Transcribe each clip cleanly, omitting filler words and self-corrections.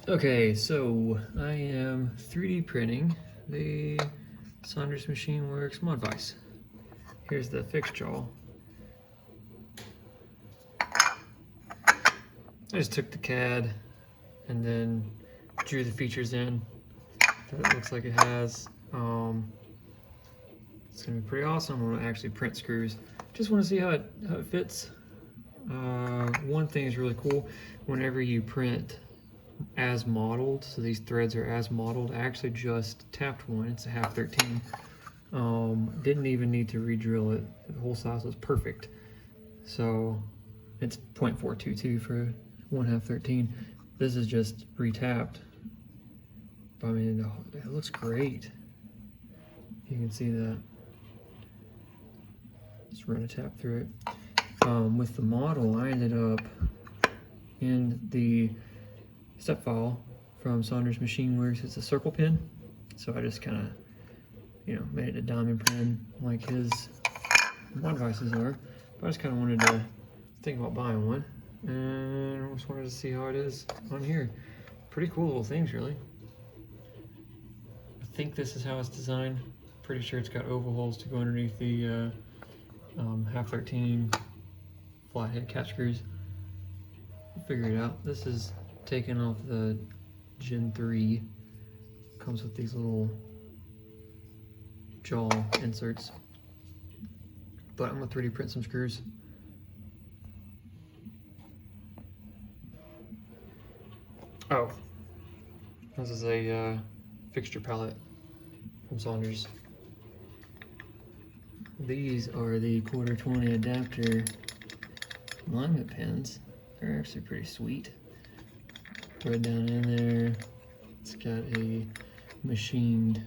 Okay, so I am 3D printing the Saunders Machine Works mod vise. Here's the fixed jaw. I just took the CAD and then drew the features in that it looks like it has. It's gonna be pretty awesome. I'm gonna actually print screws. Just want to see how it fits. One thing is really cool. Whenever you print as modeled, so these threads are as modeled, I actually just tapped one. It's a 1/2-13. Didn't even need to re-drill it. The hole size was perfect. So it's 0.422 for 1/2-13. This is just re-tapped. But I mean, it looks great. You can see that. Just run a tap through it. With the model, I ended up in the step file from Saunders Machine Works. It's a circle pin, so I just kind of, made it a diamond pin like his mod vises are. But I just kind of wanted to think about buying one, and I just wanted to see how it is on here. Pretty cool little things, really. I think this is how it's designed. Pretty sure it's got oval holes to go underneath the 1/2-13 flathead catch screws. We'll figure it out. This is taken off the Gen 3. Comes with these little jaw inserts. But I'm gonna 3D print some screws. Oh, this is a fixture palette from Saunders. These are the 1/4-20 adapter alignment pins. They're actually pretty sweet. Thread down in there. It's got a machined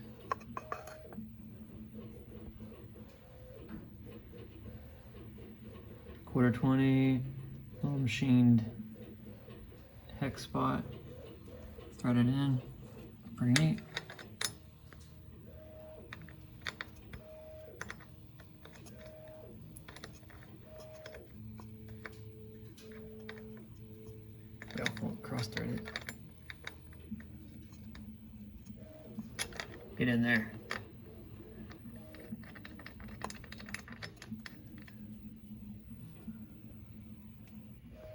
.1/4-20 little machined hex spot. Threaded in. Pretty neat. Cross thread it. Get in there.